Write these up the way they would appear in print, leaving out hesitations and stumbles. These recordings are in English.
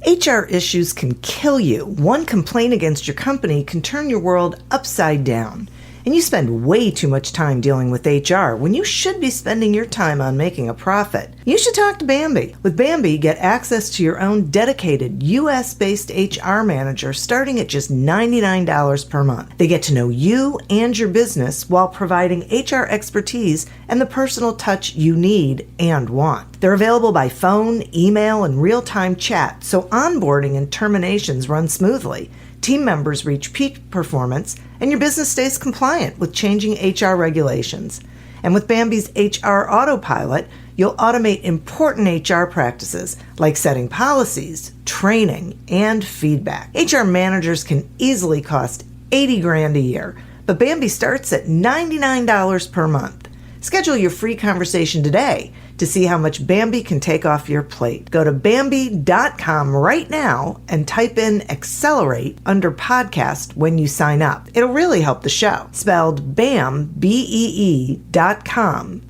HR issues can kill you. One complaint against your company can turn your world upside down. And you spend way too much time dealing with HR when you should be spending your time on making a profit. You should talk to Bambi. With Bambi, get access to your own dedicated US-based HR manager starting at just $99 per month. They get to know you and your business while providing HR expertise and the personal touch you need and want. They're available by phone, email, and real-time chat, so onboarding and terminations run smoothly. Team members reach peak performance, and your business stays compliant with changing HR regulations. And with Bambi's HR Autopilot, you'll automate important HR practices like setting policies, training, and feedback. HR managers can easily cost $80,000 a year, but Bambi starts at $99 per month. Schedule your free conversation today to see how much Bambi can take off your plate. Go to Bambi.com right now and type in Accelerate under podcast when you sign up. It'll really help the show. Spelled BAM, BEE.com.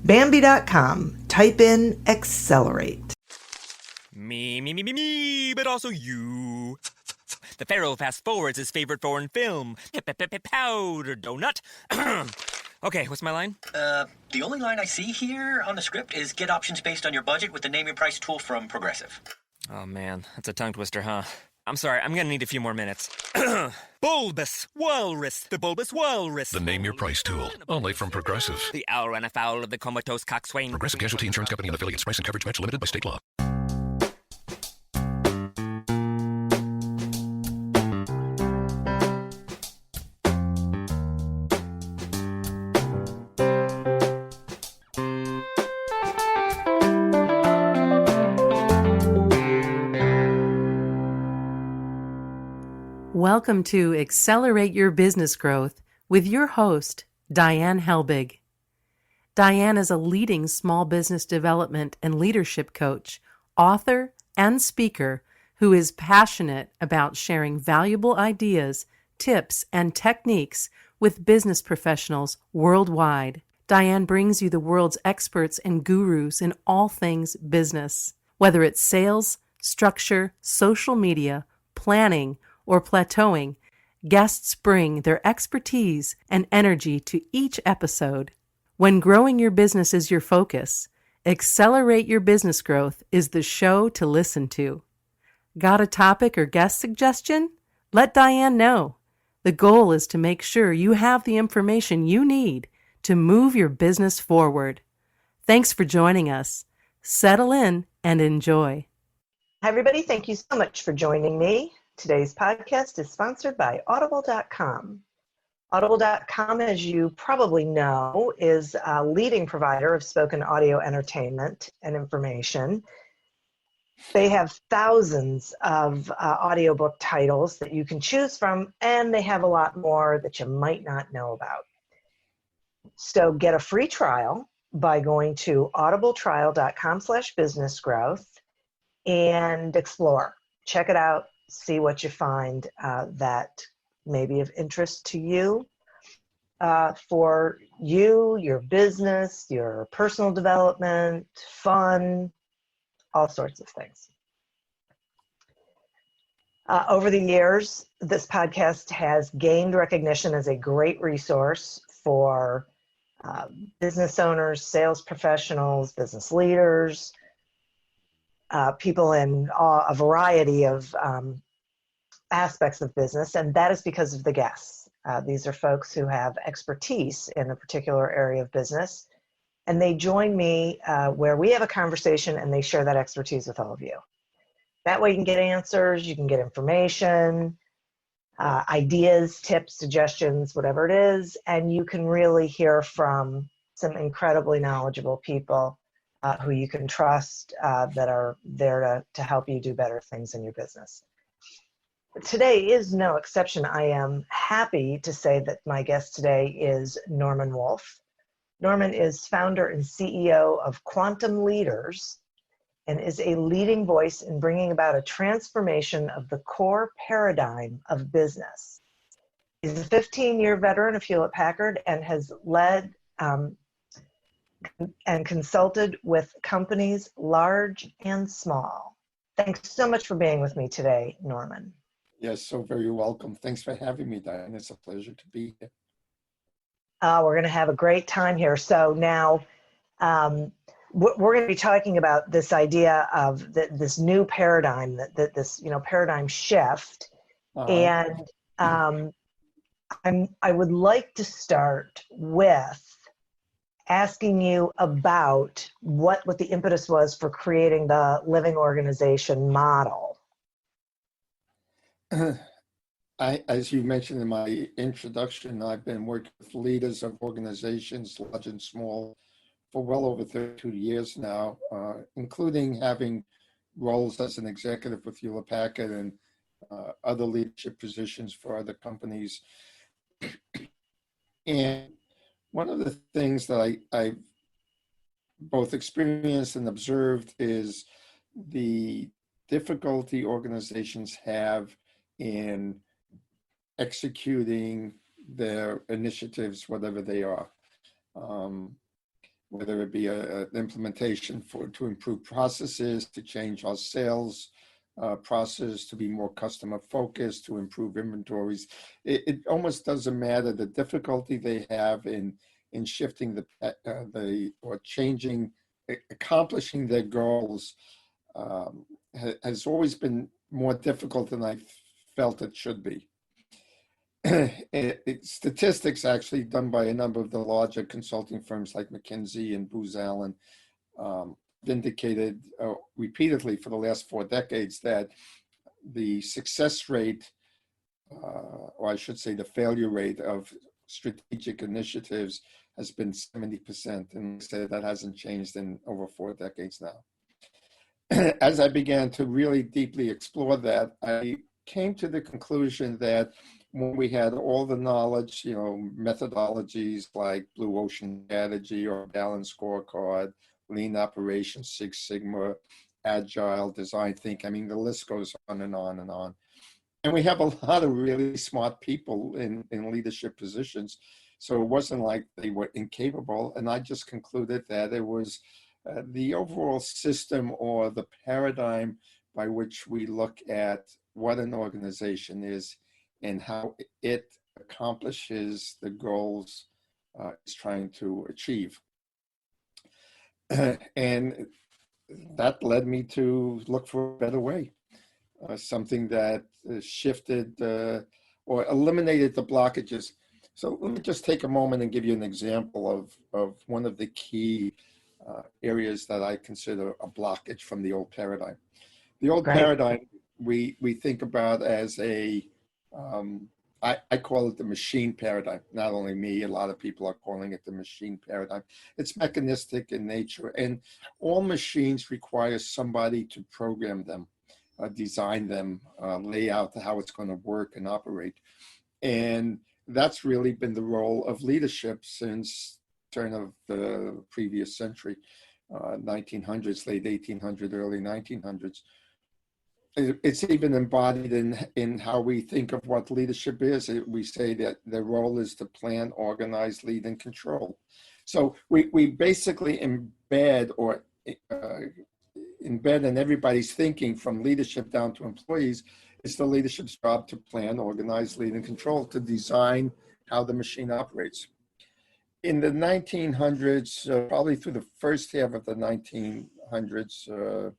Bambi.com. Type in Accelerate. Me, but also you. The Pharaoh fast forwards his favorite foreign film, Powder Donut. Okay, what's my line? The only line I see here on the script is get options based on your budget with the Name Your Price tool from Progressive. Oh man, that's a tongue twister, huh? I'm sorry, I'm gonna need a few more minutes. Bulbous Walrus, the Bulbous Walrus. The Name Your Price tool, only from Progressive. The owl ran afoul of the comatose coxswain. Progressive Casualty Insurance Company and affiliates. Price and coverage match limited by state law. Welcome to Accelerate Your Business Growth with your host, Diane Helbig. Diane is a leading small business development and leadership coach, author, and speaker who is passionate about sharing valuable ideas, tips, and techniques with business professionals worldwide. Diane brings you the world's experts and gurus in all things business, whether it's sales, structure, social media, planning, or plateauing. Guests bring their expertise and energy to each episode. When growing your business is your focus, Accelerate Your Business Growth is the show to listen to. Got a topic or guest suggestion? Let Diane know. The goal is to make sure you have the information you need to move your business forward. Thanks for joining us. Settle in and enjoy. Hi, everybody. Thank you so much for joining me. Today's podcast is sponsored by Audible.com. Audible.com, as you probably know, is a leading provider of spoken audio entertainment and information. They have thousands of audiobook titles that you can choose from, and they have a lot more that you might not know about. So get a free trial by going to audibletrial.com/businessgrowth and explore. Check it out. See what you find that may be of interest to you, for you, your business, your personal development, fun, all sorts of things. Over the years, this podcast has gained recognition as a great resource for business owners, sales professionals, business leaders, people in a variety of aspects of business, and that is because of the guests. These are folks who have expertise in a particular area of business, and they join me where we have a conversation and they share that expertise with all of you. That way you can get answers, you can get information, ideas, tips, suggestions, whatever it is, and you can really hear from some incredibly knowledgeable people who you can trust, that are there to help you do better things in your business. Today is no exception. I am happy to say that my guest today is Norman Wolfe. Norman is founder and CEO of Quantum Leaders and is a leading voice in bringing about a transformation of the core paradigm of business. He's a 15-year veteran of Hewlett Packard and has led and consulted with companies large and small. Thanks so much for being with me today, Norman. Yes, so very welcome. Thanks for having me, Diane. It's a pleasure to be here. We're going to have a great time here. So now we're going to be talking about this idea of this new paradigm, this paradigm shift. And I would like to start with asking you about what the impetus was for creating the living organization model. As you mentioned in my introduction, I've been working with leaders of organizations, large and small, for well over 32 years now, including having roles as an executive with Hewlett Packard and other leadership positions for other companies. And one of the things that I've both experienced and observed is the difficulty organizations have in executing their initiatives, whatever they are, whether it be an implementation to improve processes, to change our sales process, to be more customer focused, to improve inventories. It almost doesn't matter the difficulty they have in shifting or changing, accomplishing their goals has always been more difficult than I felt it should be. Statistics actually done by a number of the larger consulting firms like McKinsey and Booz Allen indicated repeatedly for the last 4 decades that the success rate, or I should say the failure rate of strategic initiatives has been 70%, and say that hasn't changed in over 4 decades now. As I began to really deeply explore that, I came to the conclusion that when we had all the knowledge, methodologies like Blue Ocean Strategy or Balanced Scorecard, Lean Operations, Six Sigma, Agile, Design Think, I mean, the list goes on and on and on. And we have a lot of really smart people in leadership positions. So it wasn't like they were incapable. And I just concluded that it was the overall system or the paradigm by which we look at what an organization is and how it accomplishes the goals it's trying to achieve. And that led me to look for a better way, something that shifted or eliminated the blockages. So let me just take a moment and give you an example of one of the key areas that I consider a blockage from the old paradigm. The old paradigm we think about as I call it the machine paradigm. Not only me, a lot of people are calling it the machine paradigm. It's mechanistic in nature, and all machines require somebody to program them, design them, lay out how it's going to work and operate. And that's really been the role of leadership since the turn of the previous century, 1900s, late 1800s, early 1900s. It's even embodied in how we think of what leadership is. We say that the role is to plan, organize, lead, and control. So we basically embed in everybody's thinking from leadership down to employees. It's the leadership's job to plan, organize, lead, and control, to design how the machine operates. In the 1900s, probably through the first half of the 1900s,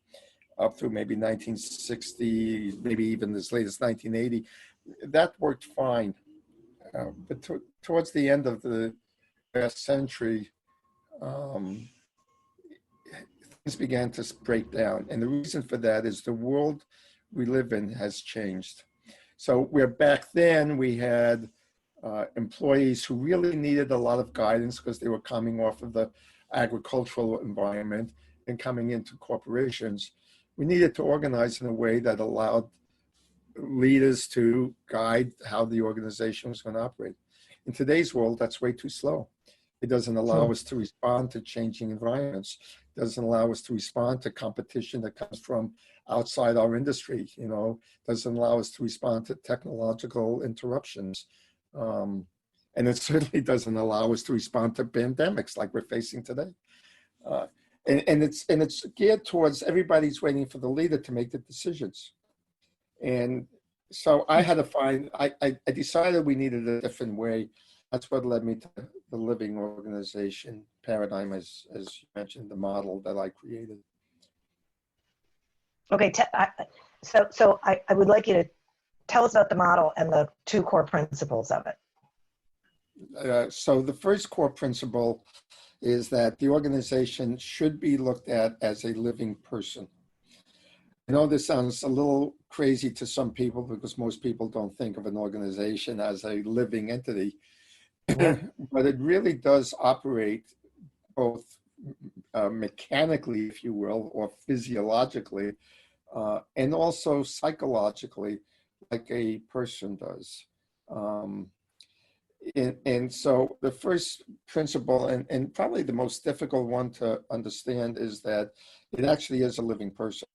up through maybe 1960, maybe even as late as 1980, that worked fine. But towards the end of the last century, things began to break down. And the reason for that is the world we live in has changed. So where back then we had employees who really needed a lot of guidance because they were coming off of the agricultural environment and coming into corporations, we needed to organize in a way that allowed leaders to guide how the organization was going to operate. In today's world, that's way too slow. It doesn't allow us to respond to changing environments. It doesn't allow us to respond to competition that comes from outside our industry. Doesn't allow us to respond to technological interruptions. And it certainly doesn't allow us to respond to pandemics like we're facing today. and it's geared towards everybody's waiting for the leader to make the decisions. And so I had to find, I decided we needed a different way. That's what led me to the living organization paradigm, as you mentioned, the model that I created. Okay, so I would like you to tell us about the model and the two core principles of it. So the first core principle is that the organization should be looked at as a living person. I know this sounds a little crazy to some people because most people don't think of an organization as a living entity, but it really does operate both mechanically, if you will, or physiologically, and also psychologically, like a person does. And so the first principle, and probably the most difficult one to understand, is that it actually is a living person.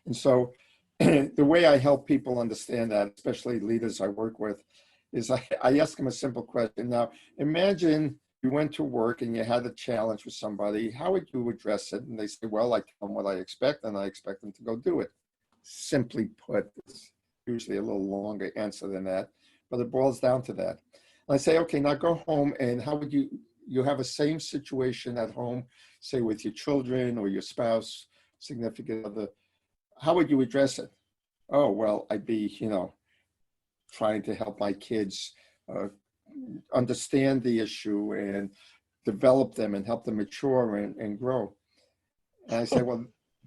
And so the way I help people understand that, especially leaders I work with, is I ask them a simple question. Now, imagine you went to work and you had a challenge with somebody. How would you address it? And they say, well, I tell them what I expect, and I expect them to go do it. Simply put, it's usually a little longer answer than that, but it boils down to that. I say, okay, now go home, and how would you have a same situation at home, say with your children or your spouse, significant other, how would you address it? Oh, well, I'd be, trying to help my kids understand the issue and develop them and help them mature and grow. And I say, well,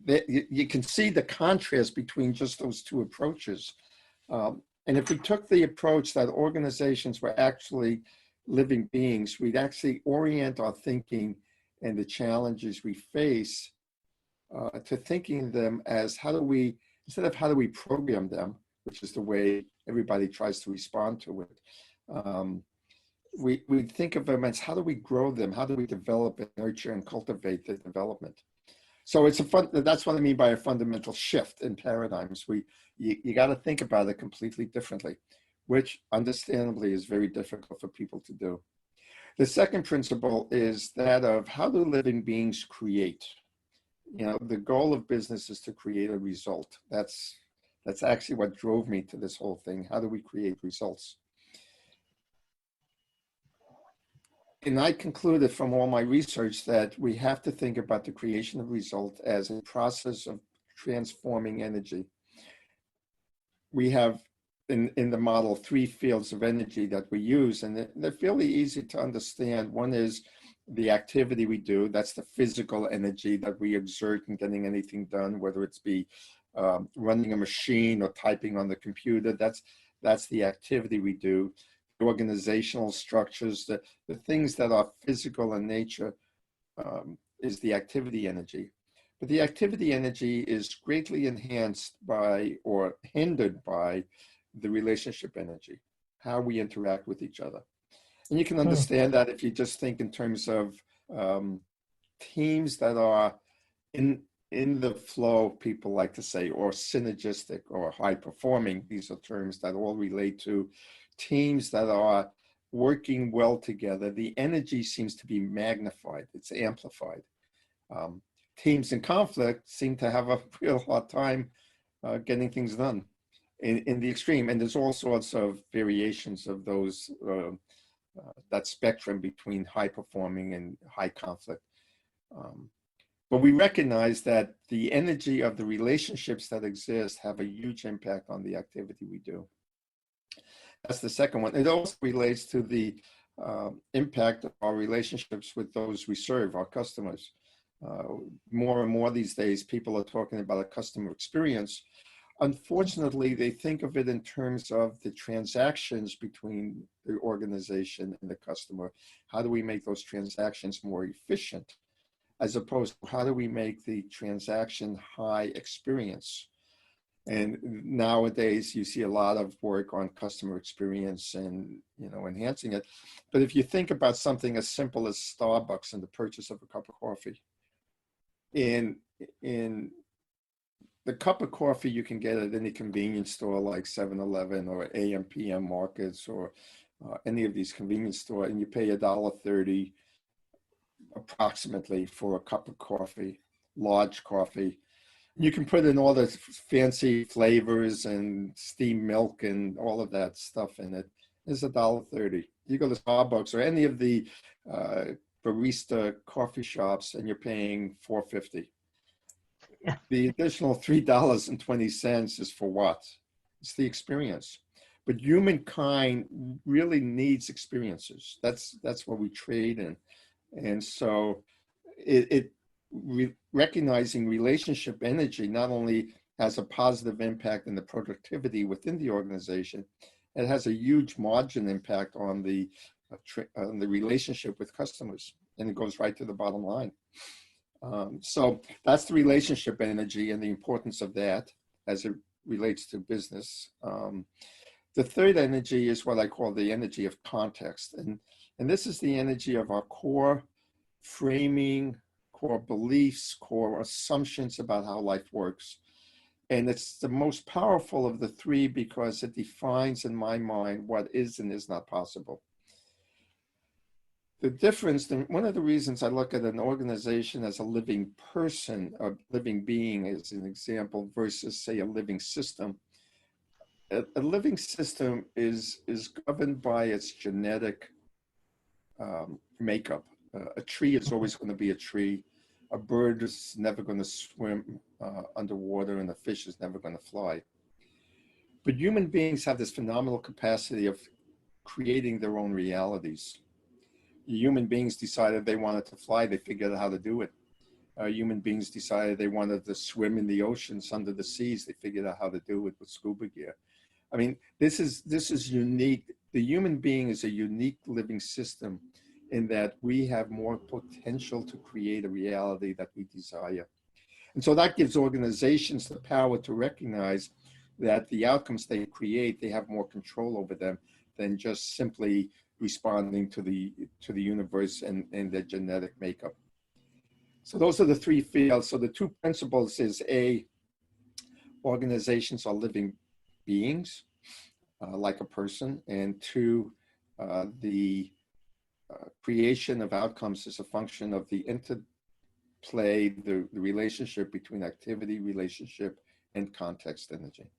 you can see the contrast between just those two approaches. And if we took the approach that organizations were actually living beings, we'd actually orient our thinking and the challenges we face to thinking them as instead of how do we program them, which is the way everybody tries to respond to it. We think of them as how do we grow them? How do we develop and nurture and cultivate the development? So that's what I mean by a fundamental shift in paradigms. You got to think about it completely differently, which understandably is very difficult for people to do. The second principle is that of how do living beings create? The goal of business is to create a result. That's actually what drove me to this whole thing. How do we create results? And I concluded from all my research that we have to think about the creation of result as a process of transforming energy. We have in the model 3 fields of energy that we use, and they're fairly easy to understand. One is the activity we do. That's the physical energy that we exert in getting anything done, whether it's be running a machine or typing on the computer. That's the activity we do. The organizational structures, the things that are physical in nature is the activity energy. But the activity energy is greatly enhanced by or hindered by the relationship energy, how we interact with each other. And you can understand that if you just think in terms of teams that are in the flow, people like to say, or synergistic or high performing. These are terms that all relate to teams that are working well together. The energy seems to be magnified, it's amplified. Teams in conflict seem to have a real hard time getting things done in the extreme. And there's all sorts of variations of those, that spectrum between high performing and high conflict. But we recognize that the energy of the relationships that exist have a huge impact on the activity we do. That's the second one. It also relates to the impact of our relationships with those we serve, our customers. More and more these days, people are talking about a customer experience. Unfortunately, they think of it in terms of the transactions between the organization and the customer. How do we make those transactions more efficient? As opposed to how do we make the transaction high experience? And nowadays you see a lot of work on customer experience and enhancing it. But if you think about something as simple as Starbucks and the purchase of a cup of coffee, in the cup of coffee you can get at any convenience store like 7-Eleven or AM/PM markets or any of these convenience stores, and you pay $1.30 approximately for a cup of coffee. large coffee. You can put in all the fancy flavors and steamed milk and all of that stuff in it. It's $1.30. You go to Starbucks or any of the barista coffee shops, and you're paying $4.50. Yeah. The additional $3.20 is for what? It's the experience. But humankind really needs experiences. That's what we trade in. And so recognizing relationship energy not only has a positive impact in the productivity within the organization, it has a huge margin impact on the relationship with customers, and it goes right to the bottom line. So that's the relationship energy and the importance of that as it relates to business. The third energy is what I call the energy of context, and this is the energy of our core framing, core beliefs, core assumptions about how life works. And it's the most powerful of the three because it defines in my mind what is and is not possible. The difference, one of the reasons I look at an organization as a living person, a living being as an example, versus say a living system. A living system is governed by its genetic makeup. A tree is always going to be a tree. A bird is never going to swim underwater, and a fish is never going to fly. But human beings have this phenomenal capacity of creating their own realities. Human beings decided they wanted to fly, they figured out how to do it. Human beings decided they wanted to swim in the oceans, under the seas, they figured out how to do it with scuba gear. I mean, this is unique. The human being is a unique living system in that we have more potential to create a reality that we desire. And so that gives organizations the power to recognize that the outcomes they create, they have more control over them than just simply responding to the universe and their genetic makeup. So those are the three fields. So the two principles is A, organizations are living beings, like a person, and two, the creation of outcomes is a function of the interplay, the relationship between activity, relationship, and context energy.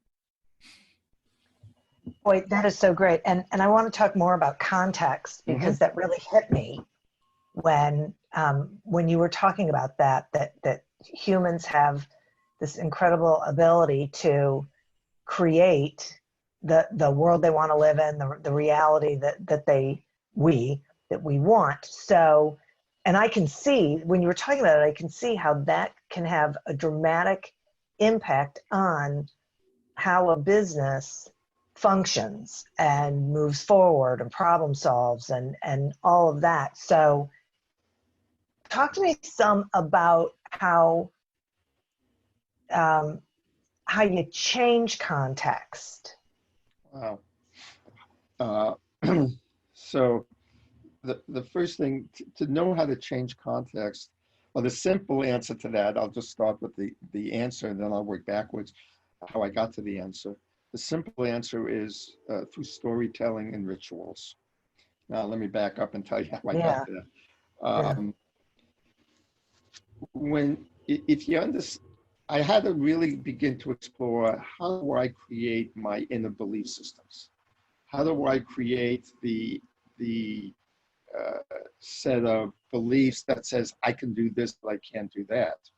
Boy, that is so great. And I want to talk more about context because that really hit me when you were talking about that humans have this incredible ability to create the world they want to live in, the reality that we want. So, and I can see, when you were talking about it, I can see how that can have a dramatic impact on how a business functions and moves forward and problem solves and all of that. So talk to me some about how you change context. Wow. So the first thing to know how to change context, well, the simple answer to that, I'll just start with the answer and then I'll work backwards how I got to the answer. The simple answer is through storytelling and rituals. Now, let me back up and tell you how I got to that. If you understand, I had to really begin to explore, how do I create my inner belief systems? How do I create the set of beliefs that says I can do this, but I can't do that?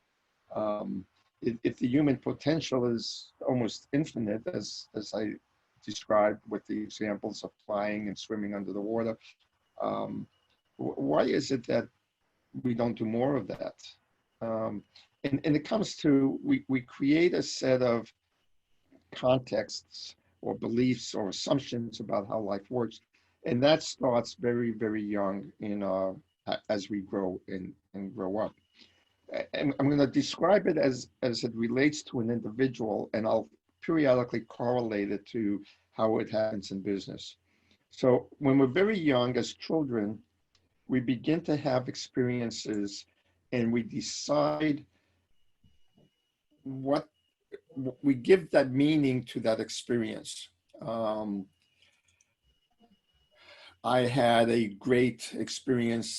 If the human potential is almost infinite, as I described with the examples of flying and swimming under the water, why is it that we don't do more of that? And it comes to, we create a set of contexts or beliefs or assumptions about how life works. And that starts very, very young as we grow and grow up. And I'm going to describe it as it relates to an individual, and I'll periodically correlate it to how it happens in business. So when we're very young as children, we begin to have experiences and we decide what we give that meaning to that experience. I had a great experience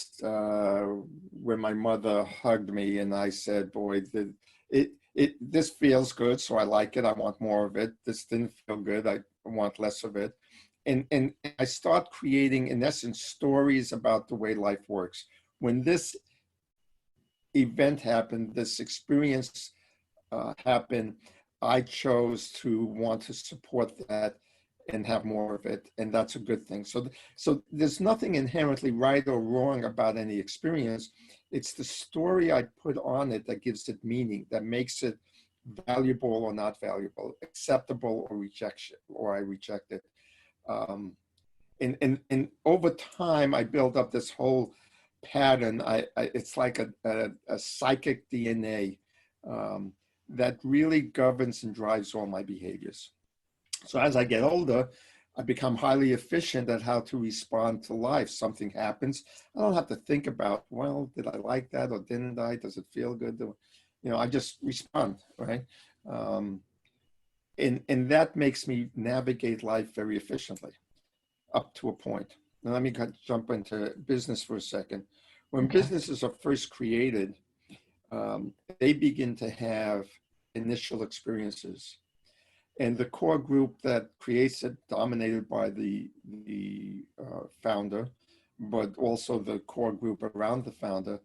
when my mother hugged me, and I said, "Boy, this feels good, so I like it. I want more of it. This didn't feel good. I want less of it." And I start creating, in essence, stories about the way life works. When this event happened, this experience happened, I chose to want to support that and have more of it, and that's a good thing. So there's nothing inherently right or wrong about any experience. It's the story I put on it that gives it meaning, that makes it valuable or not valuable, acceptable or rejection, or I reject it. And over time, I built up this whole pattern. It's like a psychic DNA that really governs and drives all my behaviors. So as I get older, I become highly efficient at how to respond to life. Something happens, I don't have to think about, well, did I like that or didn't I? Does it feel good? I just respond, right? And that makes me navigate life very efficiently up to a point. Now let me jump into business for a second. When businesses are first created, they begin to have initial experiences. And the core group that creates it, dominated by the founder, but also the core group around the founder,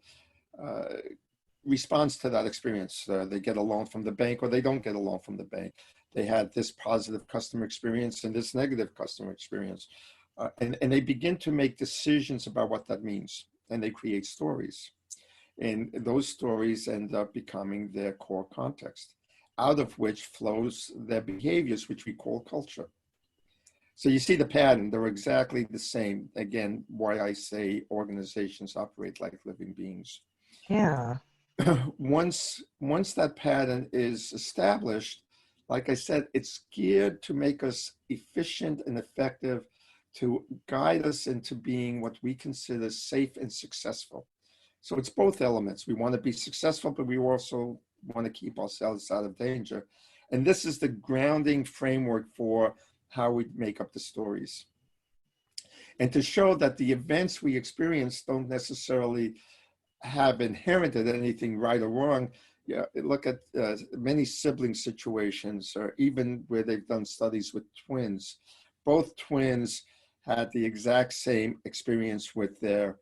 responds to that experience. They get a loan from the bank, or they don't get a loan from the bank. They had this positive customer experience and this negative customer experience. And they begin to make decisions about what that means. And they create stories. And those stories end up becoming their core context, out of which flows their behaviors, which we call culture. So you see the pattern, they're exactly the same. Again, why I say organizations operate like living beings. Yeah. Once that pattern is established, like I said, it's geared to make us efficient and effective, to guide us into being what we consider safe and successful. So it's both elements. We want to be successful, but we also want to keep ourselves out of danger. And this is the grounding framework for how we make up the stories. And to show that the events we experience don't necessarily have inherited anything right or wrong, look at many sibling situations, or even where they've done studies with twins. Both twins had the exact same experience with their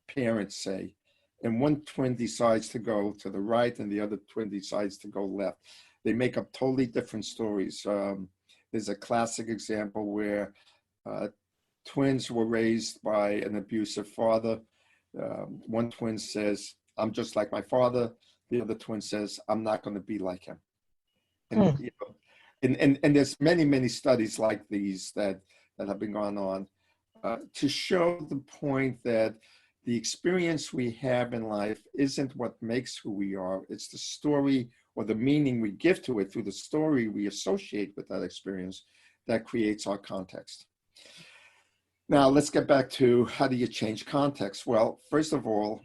parents, say, and one twin decides to go to the right and the other twin decides to go left. They make up totally different stories. There's a classic example where twins were raised by an abusive father. One twin says, "I'm just like my father." The other twin says, "I'm not going to be like him." And, and there's many studies like these that have been going on to show the point that the experience we have in life isn't what makes who we are. It's the story or the meaning we give to it through the story we associate with that experience that creates our context. Now, let's get back to, how do you change context? Well, first of all,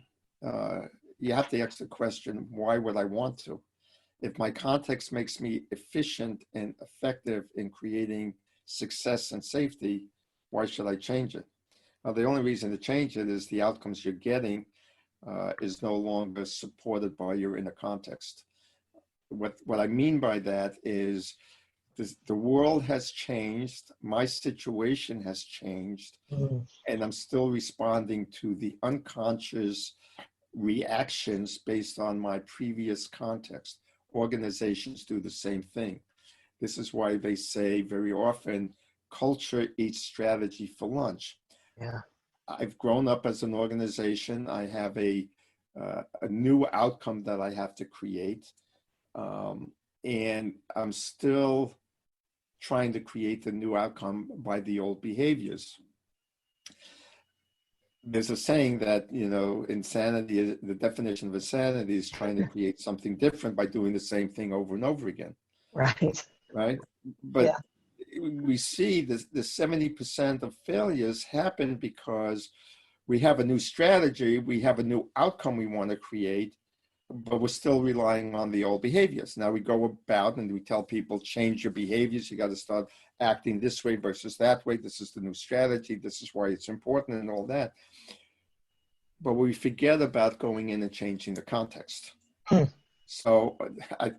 you have to ask the question, why would I want to? If my context makes me efficient and effective in creating success and safety, why should I change it? Now, the only reason to change it is the outcomes you're getting is no longer supported by your inner context. What I mean by that is the world has changed, my situation has changed, and I'm still responding to the unconscious reactions based on my previous context. Organizations do the same thing. This is why they say very often, culture eats strategy for lunch. Yeah. I've grown up as an organization. I have a new outcome that I have to create. And I'm still trying to create the new outcome by the old behaviors. There's a saying that, insanity, the definition of insanity is trying to create something different by doing the same thing over and over again. Right. Right. But we see the 70% of failures happen because we have a new strategy, we have a new outcome we want to create, but we're still relying on the old behaviors. Now we go about and we tell people, change your behaviors. You got to start acting this way versus that way. This is the new strategy. This is why it's important and all that. But we forget about going in and changing the context. So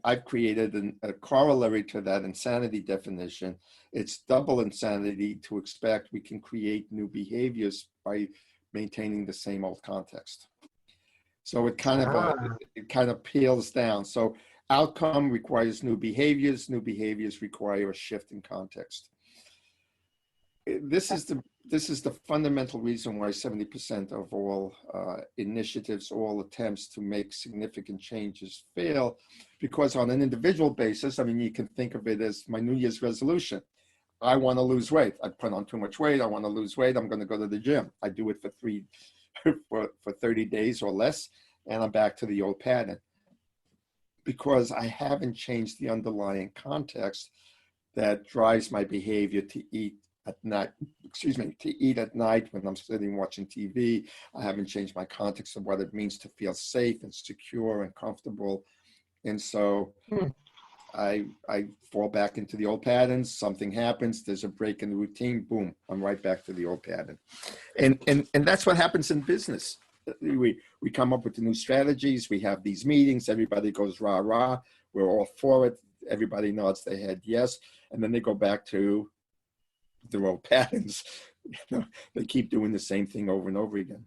I've created a corollary to that insanity definition. It's double insanity to expect we can create new behaviors by maintaining the same old context. So it kind of peels down. So outcome requires new behaviors. New behaviors require a shift in context. This is the fundamental reason why 70% of all initiatives, all attempts to make significant changes fail, because on an individual basis, I mean, you can think of it as my New Year's resolution. I want to lose weight. I put on too much weight. I want to lose weight. I'm going to go to the gym. I do it for 30 days or less, and I'm back to the old pattern because I haven't changed the underlying context that drives my behavior to eat at night, to eat at night when I'm sitting watching TV. I haven't changed my context of what it means to feel safe and secure and comfortable. And so I fall back into the old patterns. Something happens, there's a break in the routine, boom, I'm right back to the old pattern. And that's what happens in business. We come up with the new strategies, we have these meetings, everybody goes rah, rah, we're all for it, everybody nods their head yes, and then they go back to their old patterns. They keep doing the same thing over and over again.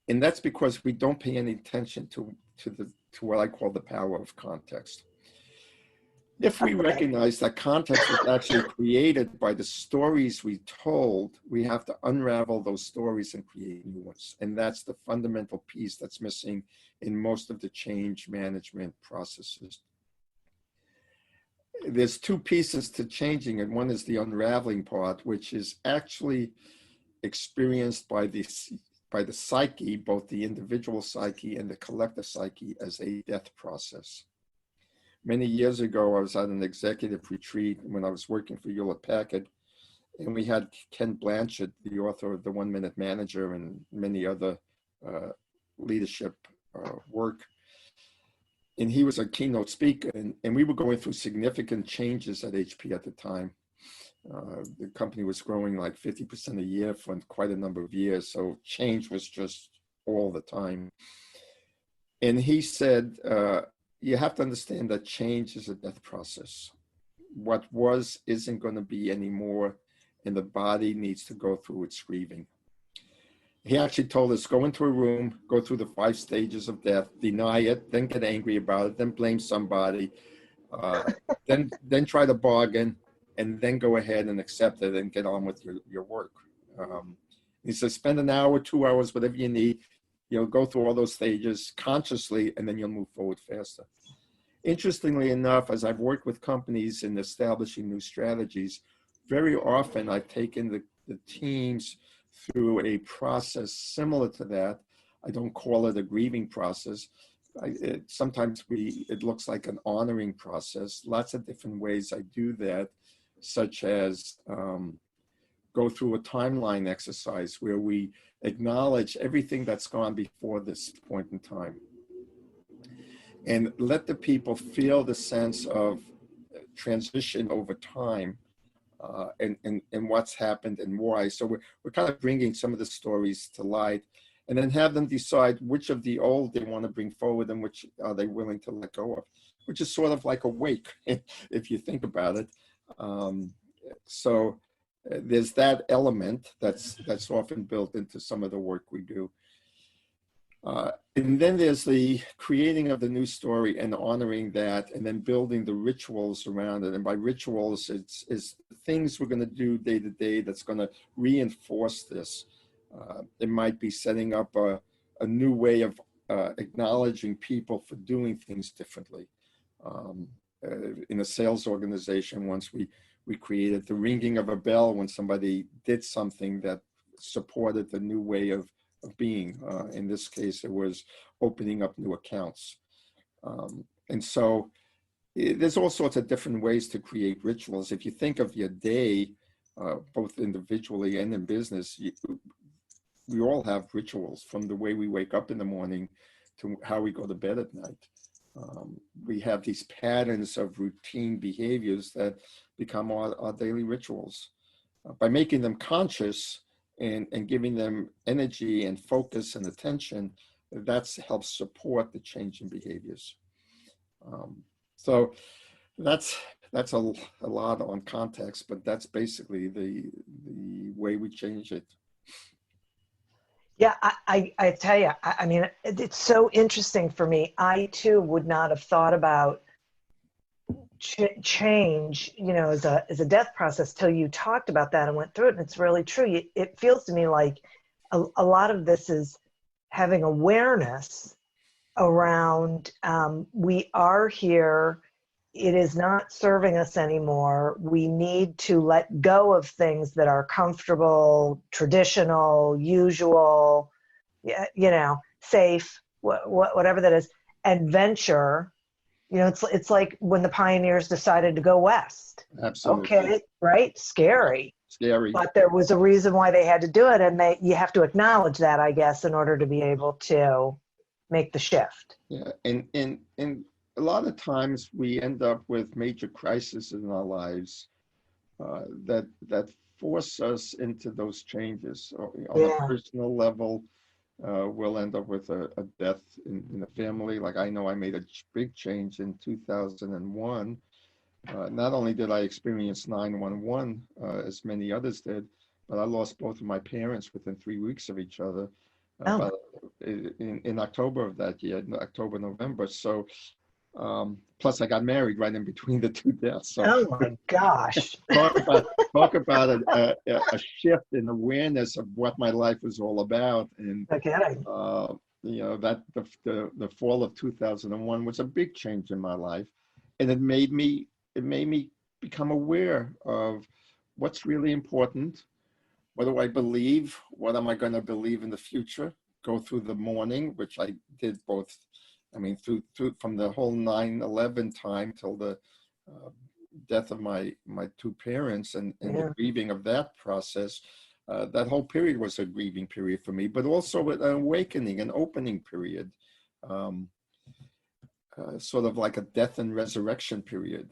And that's because we don't pay any attention to what I call the power of context. If we recognize that context is actually created by the stories we told, we have to unravel those stories and create new ones. And that's the fundamental piece that's missing in most of the change management processes. There's two pieces to changing, and one is the unraveling part, which is actually experienced by the psyche, both the individual psyche and the collective psyche, as a death process. Many years ago, I was at an executive retreat when I was working for Hewlett Packard, and we had Ken Blanchard, the author of The 1 Minute Manager and many other leadership work. And he was a keynote speaker, and we were going through significant changes at HP at the time. The company was growing like 50% a year for quite a number of years, so change was just all the time. And he said, you have to understand that change is a death process. What was isn't going to be anymore, and the body needs to go through its grieving. He actually told us, go into a room, go through the 5 stages of death, deny it, then get angry about it, then blame somebody, then try to bargain, and then go ahead and accept it and get on with your work. He says, spend an hour, 2 hours, whatever you need. You'll go through all those stages consciously, and then you'll move forward faster. Interestingly enough, as I've worked with companies in establishing new strategies, very often I've taken the teams through a process similar to that. I don't call it a grieving process. Sometimes it looks like an honoring process. Lots of different ways I do that, such as go through a timeline exercise where we acknowledge everything that's gone before this point in time and let the people feel the sense of transition over time and what's happened and why. So we're kind of bringing some of the stories to light, and then have them decide which of the old they want to bring forward and which are they willing to let go of, which is sort of like a wake, if you think about it. So there's that element that's often built into some of the work we do. And then there's the creating of the new story and honoring that, and then building the rituals around it. And by rituals, it's things we're going to do day to day that's going to reinforce this. It might be setting up a new way of acknowledging people for doing things differently. In a sales organization, once we created the ringing of a bell when somebody did something that supported the new way of being. In this case, it was opening up new accounts. And so there's all sorts of different ways to create rituals. If you think of your day, both individually and in business, we all have rituals, from the way we wake up in the morning to how we go to bed at night. We have these patterns of routine behaviors that become our daily rituals. By making them conscious and giving them energy and focus and attention, that helps support the change in behaviors. So that's a lot on context, but that's basically the way we change it. Yeah, I tell you, I mean, it's so interesting for me. I too would not have thought about change, as a death process till you talked about that and went through it. And it's really true. It feels to me like a lot of this is having awareness around we are here. It is not serving us anymore. We need to let go of things that are comfortable, traditional, usual, safe, whatever that is, and venture. It's like when the pioneers decided to go west. Absolutely. Okay, right? Scary. Scary. But there was a reason why they had to do it, and you have to acknowledge that, I guess, in order to be able to make the shift. Yeah, and a lot of times we end up with major crises in our lives that force us into those changes. On a personal level, we'll end up with a death in the family. Like I know I made a big change in 2001. Not only did I experience 911 as many others did, but I lost both of my parents within 3 weeks of each other. In October of that year, October, November. So plus I got married right in between the two deaths. So oh my gosh. talk about a shift in awareness of what my life was all about. And that the fall of 2001 was a big change in my life, and it made me become aware of what's really important. What do I believe? What am I going to believe in the future? Go through the mourning, which I did both. I mean, through from the whole 9/11 time till the death of my two parents and the grieving of that process. That whole period was a grieving period for me, but also an awakening, an opening period, sort of like a death and resurrection period.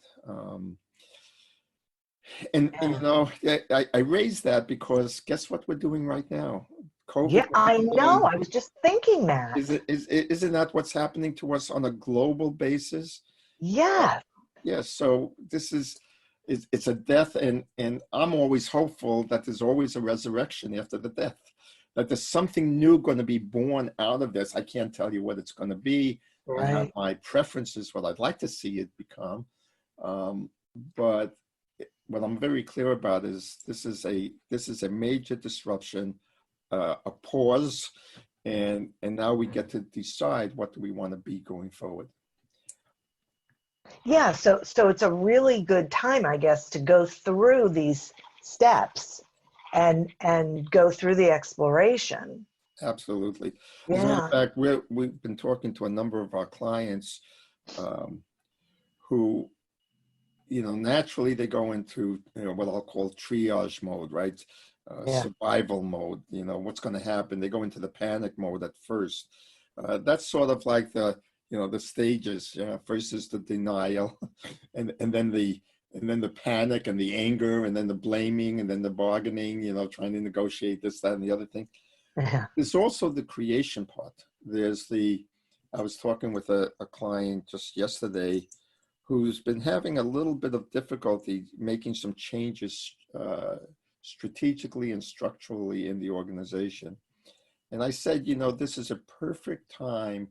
I raised that because guess what we're doing right now? COVID. Yeah, I know. I was just thinking that. Isn't that what's happening to us on a global basis? Yeah. Yes. So it's a death, and I'm always hopeful that there's always a resurrection after the death, that there's something new going to be born out of this. I can't tell you what it's going to be. Right. I have my preferences, what I'd like to see it become. But what I'm very clear about is this is a major disruption, a pause, and now we get to decide what do we want to be going forward. Yeah, so it's a really good time, I guess, to go through these steps and go through the exploration. Absolutely. As a matter of fact, we've been talking to a number of our clients who, naturally they go into what I'll call triage mode, right? Survival mode. What's going to happen? They go into the panic mode at first. That's sort of like the stages. First is the denial, and then the panic and the anger, and then the blaming, and then the bargaining. Trying to negotiate this, that, and the other thing. There's also the creation part. I was talking with a client just yesterday who's been having a little bit of difficulty making some changes strategically and structurally in the organization. And I said, this is a perfect time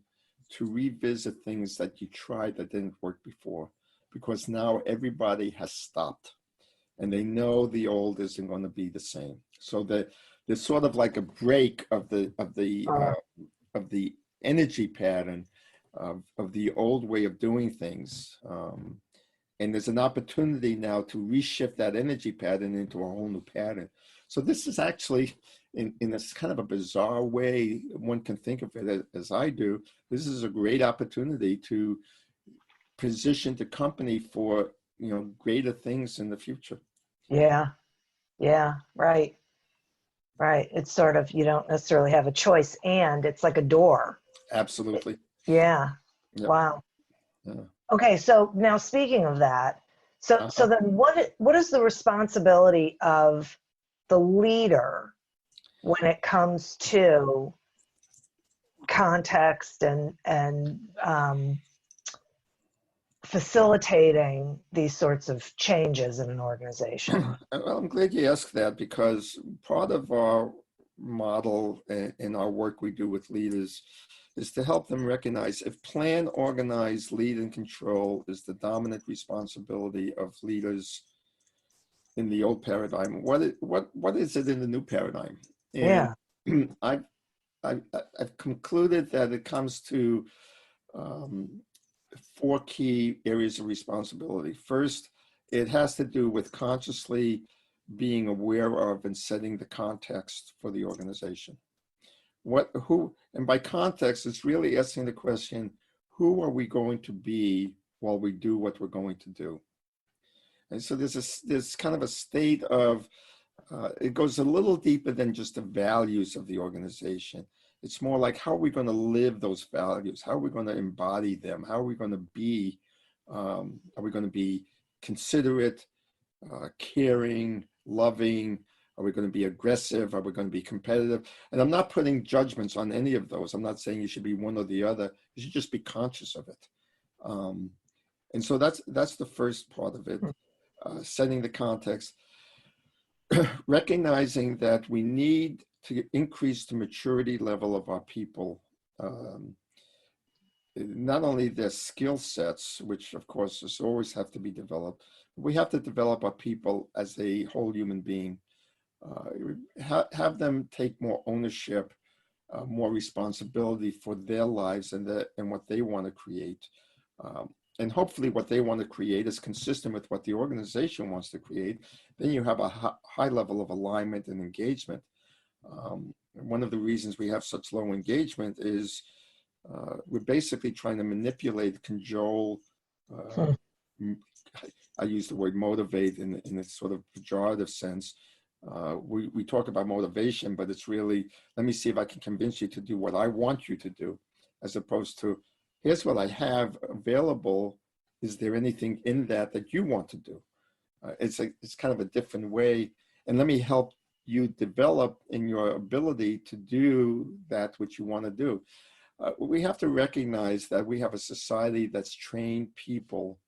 to revisit things that you tried that didn't work before, because now everybody has stopped and they know the old isn't going to be the same. So there's sort of like a break of the energy pattern of the old way of doing things. And there's an opportunity now to reshift that energy pattern into a whole new pattern. So this is actually, in this kind of a bizarre way, one can think of it as I do, this is a great opportunity to position the company for, greater things in the future. Yeah, right. It's sort of, you don't necessarily have a choice, and it's like a door. Absolutely. Yeah. Yeah. Wow. Yeah. Okay, so now speaking of that, so then what is the responsibility of the leader when it comes to context and facilitating these sorts of changes in an organization? Well, I'm glad you asked that, because part of our model in our work we do with leaders is to help them recognize if plan, organize, lead, and control is the dominant responsibility of leaders in the old paradigm, what is it in the new paradigm? And Yeah. I've concluded that it comes to four key areas of responsibility. First, it has to do with consciously being aware of and setting the context for the organization. And by context, it's really asking the question, who are we going to be while we do what we're going to do? And so there's kind of a state of, it goes a little deeper than just the values of the organization. It's more like, how are we going to live those values? How are we going to embody them? How are we going to be? Are we going to be considerate, caring, loving? Are we going to be aggressive? Are we going to be competitive? And I'm not putting judgments on any of those. I'm not saying you should be one or the other. You should just be conscious of it. And so that's the first part of it, setting the context, recognizing that we need to increase the maturity level of our people, not only their skill sets, which of course always have to be developed, but we have to develop our people as a whole human being, have them take more ownership, more responsibility for their lives and what they want to create. And hopefully what they want to create is consistent with what the organization wants to create. Then you have a high level of alignment and engagement. One of the reasons we have such low engagement is we're basically trying to manipulate, cajole. I use the word motivate in a sort of pejorative sense. We talk about motivation, but it's really, let me see if I can convince you to do what I want you to do, as opposed to, here's what I have available. Is there anything in that you want to do? It's kind of a different way. And let me help you develop in your ability to do that which you want to do. We have to recognize that we have a society that's trained people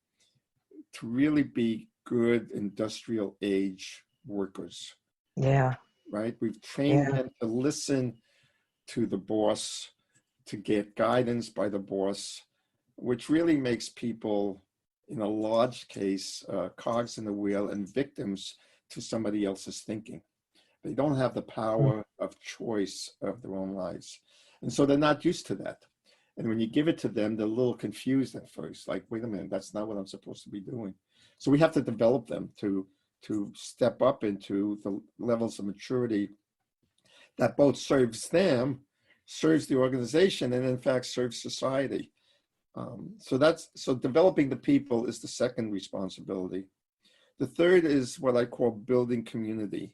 to really be good industrial age workers. Yeah. Right? We've trained them to listen to the boss, to get guidance by the boss, which really makes people, in a large case, cogs in the wheel and victims to somebody else's thinking. They don't have the power of choice of their own lives. And so they're not used to that. And when you give it to them, they're a little confused at first, like, wait a minute, that's not what I'm supposed to be doing. So we have to develop them to step up into the levels of maturity that both serves them, serves the organization, and in fact serves society. So developing the people is the second responsibility. The third is what I call building community.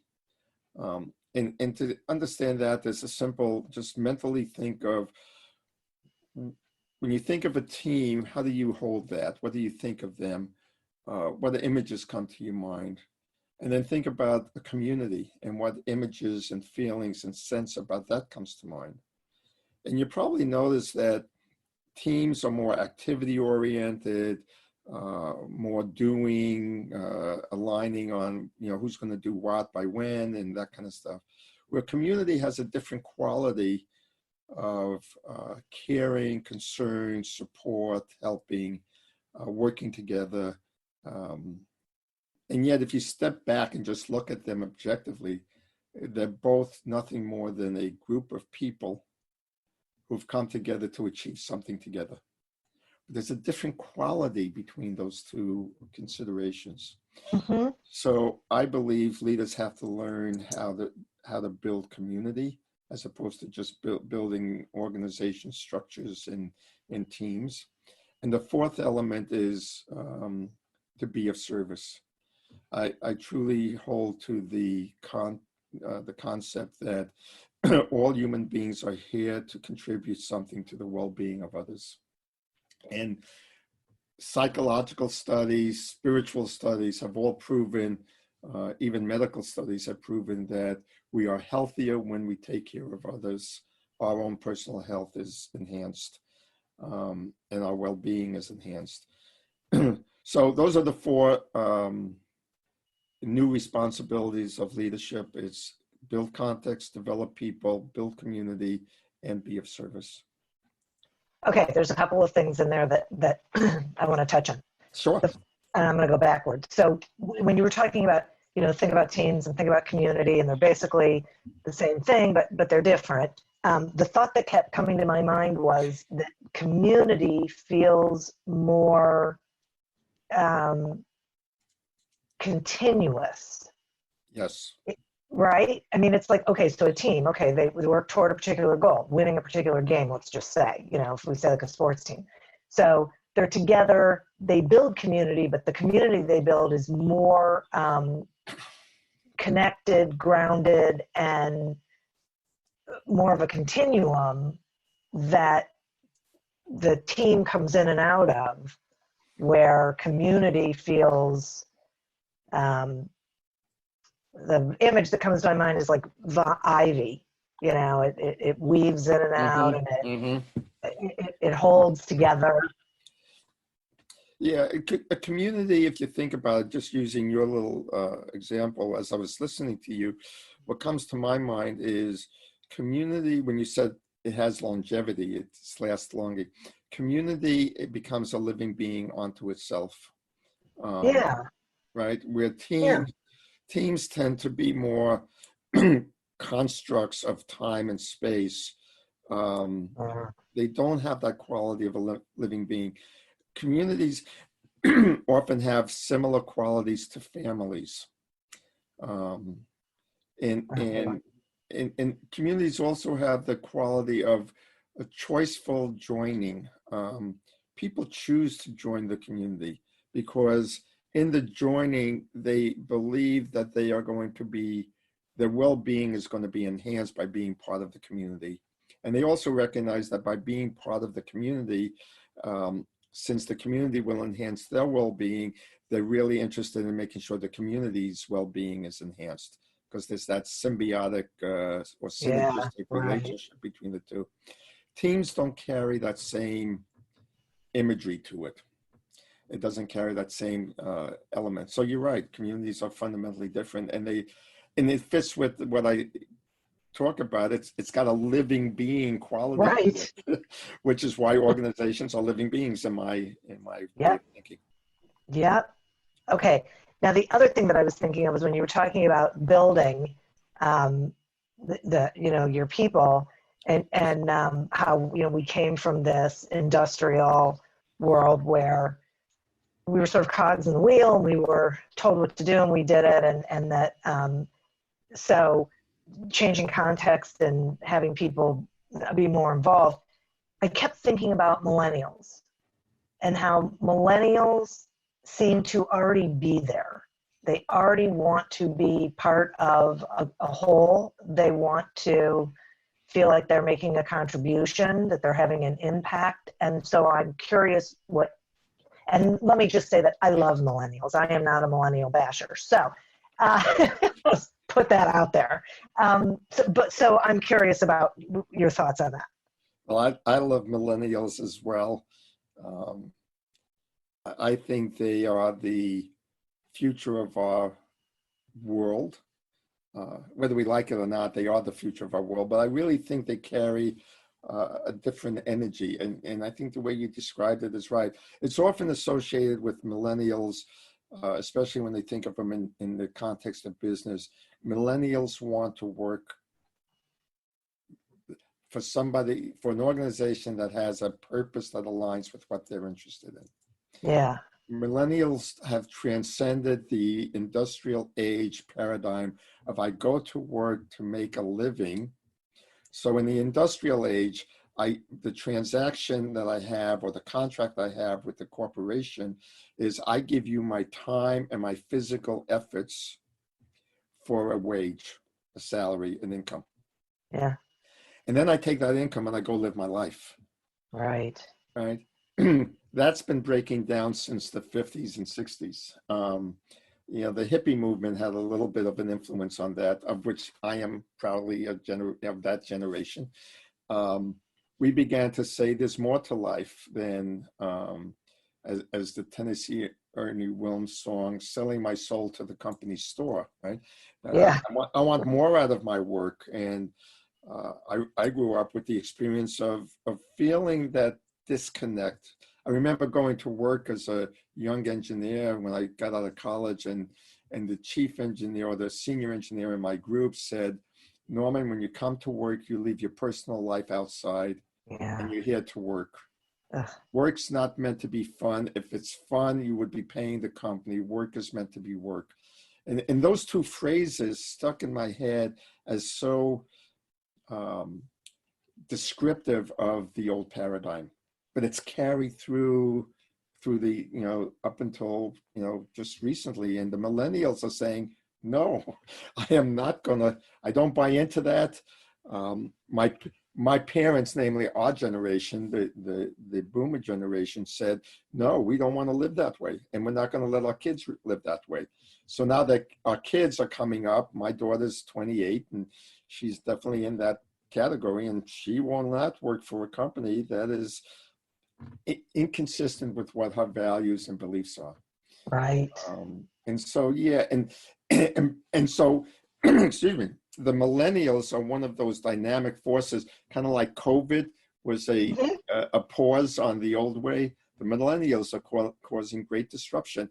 And to understand that, there's a simple, just mentally think of, when you think of a team, how do you hold that? What do you think of them? What images come to your mind? And then think about a community and what images and feelings and sense about that comes to mind. And you probably notice that teams are more activity oriented, more doing, aligning on, who's going to do what by when and that kind of stuff. Where community has a different quality of caring, concern, support, helping, working together. And yet, if you step back and just look at them objectively, they're both nothing more than a group of people who've come together to achieve something together. There's a different quality between those two considerations. Mm-hmm. So I believe leaders have to learn how to build community as opposed to just building organization structures in teams. And the fourth element is to be of service. I truly hold to the the concept that all human beings are here to contribute something to the well-being of others. And psychological studies, spiritual studies have all proven, even medical studies have proven that we are healthier when we take care of others. Our own personal health is enhanced, and our well-being is enhanced. So those are the four new responsibilities of leadership. It's build context, develop people, build community, and be of service. Okay, there's a couple of things in there that I want to touch on. Sure. And I'm going to go backwards. So when you were talking about, think about teams and think about community, and they're basically the same thing, but they're different. The thought that kept coming to my mind was that community feels more continuous. Yes. Right? I mean, it's like, okay, so a team, okay, they work toward a particular goal, winning a particular game, let's just say, if we say like a sports team. So they're together, they build community, but the community they build is more connected, grounded, and more of a continuum that the team comes in and out of, where community feels, the image that comes to my mind is like ivy, it weaves in and out, and it holds together. Yeah, a community, if you think about it, just using your little example, as I was listening to you, what comes to my mind is community. When you said it has longevity, it lasts longer. Community, it becomes a living being unto itself. Yeah. Right? Where Yeah. teams tend to be more constructs of time and space. They don't have that quality of a living being. Communities often have similar qualities to families. And communities also have the quality of a choiceful joining. People choose to join the community because in the joining, they believe that they are going to be, their well-being is going to be enhanced by being part of the community. And they also recognize that by being part of the community, since the community will enhance their well-being, they're really interested in making sure the community's well-being is enhanced, because there's that symbiotic or synergistic relationship between the two. Teams don't carry that same imagery to it. It doesn't carry that same element. So you're right, communities are fundamentally different, and it fits with what I talk about. It's got a living being quality, right? Which is why organizations are living beings in my way of thinking. Yeah. Okay. Now the other thing that I was thinking of was when you were talking about building, your people, and how we came from this industrial world where we were sort of cogs in the wheel, and we were told what to do, and we did it, and that so changing context and having people be more involved. I kept thinking about millennials and how millennials seem to already be there. They already want to be part of a whole. They want to feel like they're making a contribution, that they're having an impact. And so I'm curious and let me just say that I love millennials. I am not a millennial basher. So let's put that out there. So I'm curious about your thoughts on that. Well, I love millennials as well. I think they are the future of our world. Whether we like it or not, they are the future of our world. But I really think they carry a different energy. And I think the way you described it is right. It's often associated with millennials, especially when they think of them in the context of business. Millennials want to work for an organization that has a purpose that aligns with what they're interested in. Yeah. Millennials have transcended the industrial age paradigm of I go to work to make a living. So in the industrial age, the transaction that I have, or the contract I have with the corporation, is I give you my time and my physical efforts for a wage. a salary, an income. Yeah. And then I take that income and I go live my life. Right. Right. That's been breaking down since the 50s and 60s. The hippie movement had a little bit of an influence on that, of which I am proudly of that generation. We began to say there's more to life than, as the Tennessee Ernie Williams song, selling my soul to the company store, right? Yeah. I want more out of my work. And I grew up with the experience of feeling that disconnect. I remember going to work as a young engineer when I got out of college, and the chief engineer or the senior engineer in my group said, Norman, when you come to work, you leave your personal life outside Yeah. and you're here to work. Ugh. Work's not meant to be fun. If it's fun, you would be paying the company. Work is meant to be work. And those two phrases stuck in my head as so descriptive of the old paradigm, but it's carried through the, up until, just recently. And the millennials are saying, no, I don't buy into that. My parents, namely our generation, the boomer generation, said, no, we don't want to live that way. And we're not going to let our kids live that way. So now that our kids are coming up, my daughter's 28 and she's definitely in that category, and she will not work for a company that is inconsistent with what her values and beliefs are. Right. And so, yeah, and so, excuse me, the millennials are one of those dynamic forces, kind of like COVID was a pause on the old way. The millennials are causing great disruption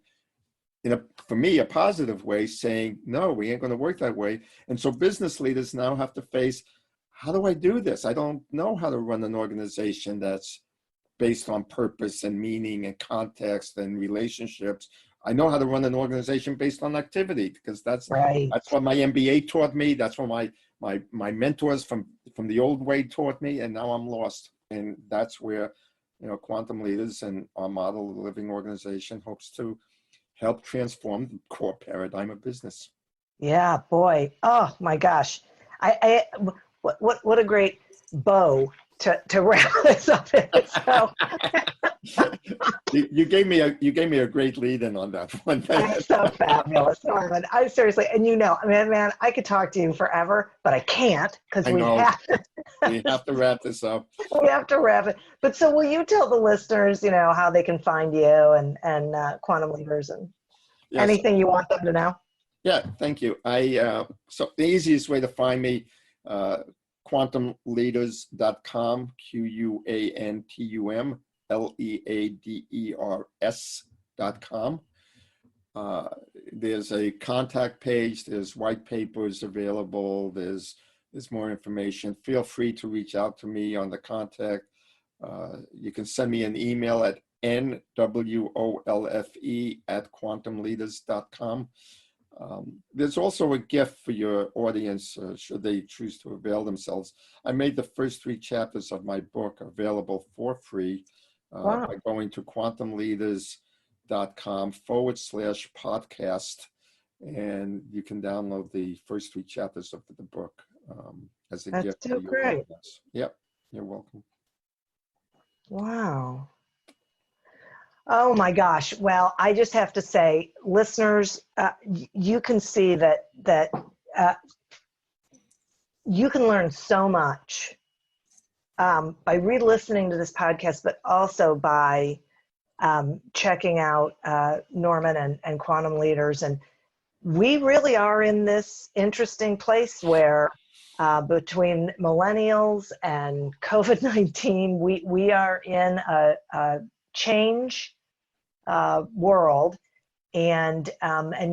for me, a positive way, saying, no, we ain't going to work that way. And so business leaders now have to face, how do I do this? I don't know how to run an organization that's based on purpose and meaning and context and relationships. I know how to run an organization based on activity, because that's Right. That's what my MBA taught me. That's what my mentors from the old way taught me. And now I'm lost. And that's where, Quantum Leaders and our model of living organization hopes to help transform the core paradigm of business. Yeah, boy. Oh my gosh. What a great bow to wrap this up in. So you gave me a great lead in on that one. that's so fabulous, Norman. I seriously, and man, I could talk to you forever, but I can't because we have to wrap this up. We have to wrap it. But so will you tell the listeners, how they can find you and Quantum Leaders and anything you want them to know? Yeah, thank you. So the easiest way to find me, quantumleaders.com, QUANTUMLEADERS.com. There's a contact page. There's white papers available. There's more information. Feel free to reach out to me on the contact. You can send me an email at nwolfe@quantumleaders.com. There's also a gift for your audience, should they choose to avail themselves. I made the first 3 chapters of my book available for free by going to quantumleaders.com/podcast, and you can download the first 3 chapters of the book as a gift for your audience. Yep, you're welcome. Wow. Oh my gosh. Well, I just have to say, listeners, you can see that you can learn so much by re-listening to this podcast, but also by checking out Norman and Quantum Leaders. And we really are in this interesting place where between millennials and COVID-19, we are in a change world, and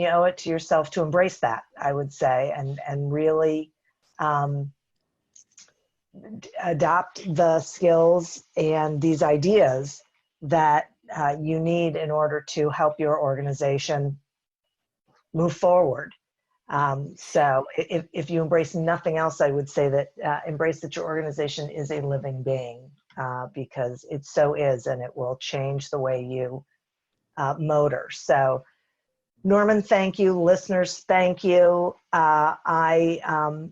you owe it to yourself to embrace that, I would say, and really adopt the skills and these ideas that you need in order to help your organization move forward. So if you embrace nothing else, I would say that embrace that your organization is a living being, because it so is, and it will change the way you motor. So Norman, thank you. Listeners, thank you. I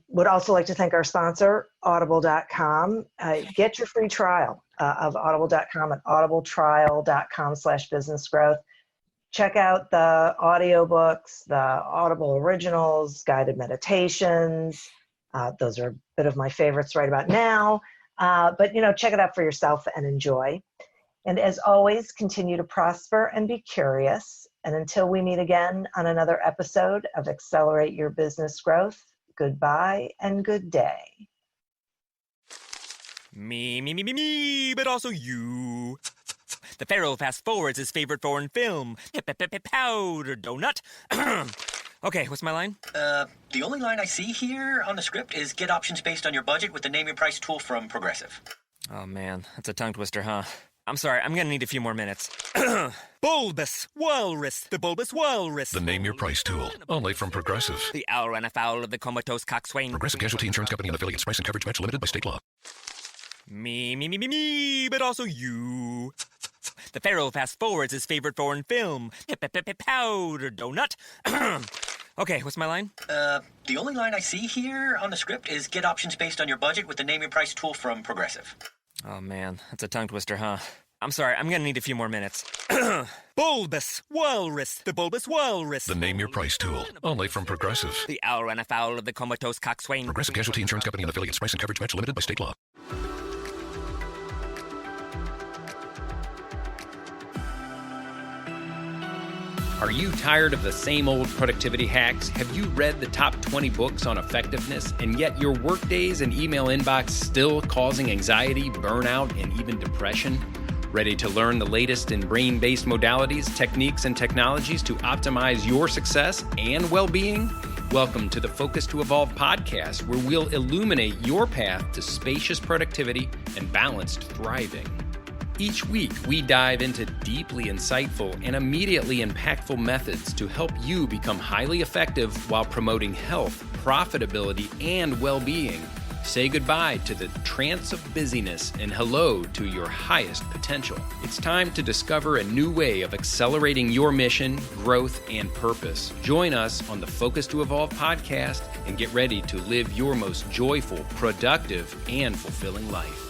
would also like to thank our sponsor, audible.com. Get your free trial of audible.com at audibletrial.com/businessgrowth. Check out the audiobooks, the Audible originals, guided meditations. Those are a bit of my favorites right about now. But, check it out for yourself and enjoy. And as always, continue to prosper and be curious. And until we meet again on another episode of Accelerate Your Business Growth, goodbye and good day. Me, but also you. The Pharaoh fast forwards his favorite foreign film, Powder Donut. Okay, what's my line? The only line I see here on the script is get options based on your budget with the Name Your Price tool from Progressive. Oh man, that's a tongue twister, huh? I'm sorry, I'm gonna need a few more minutes. Bulbous Walrus, the Bulbous Walrus. The Name Your Price tool, only from Progressive. The owl ran afoul of the comatose coxswain. Progressive Casualty Insurance Company and affiliates. Price and coverage match limited by state law. Me, but also you. The Pharaoh fast forwards his favorite foreign film, Powder Donut. Okay, what's my line? The only line I see here on the script is get options based on your budget with the Name Your Price tool from Progressive. Oh man, that's a tongue twister, huh? I'm sorry, I'm gonna need a few more minutes. Bulbous Walrus, the Bulbous Walrus. The Name Your Price tool, only from Progressive. The owl ran afoul of the comatose coxswain. Progressive Casualty Insurance Company and affiliates. Price and coverage match limited by state law. Are you tired of the same old productivity hacks? Have you read the top 20 books on effectiveness, and yet your workdays and email inbox still causing anxiety, burnout, and even depression? Ready to learn the latest in brain-based modalities, techniques, and technologies to optimize your success and well-being? Welcome to the Focus to Evolve podcast, where we'll illuminate your path to spacious productivity and balanced thriving. Each week, we dive into deeply insightful and immediately impactful methods to help you become highly effective while promoting health, profitability, and well-being. Say goodbye to the trance of busyness and hello to your highest potential. It's time to discover a new way of accelerating your mission, growth, and purpose. Join us on the Focus to Evolve podcast and get ready to live your most joyful, productive, and fulfilling life.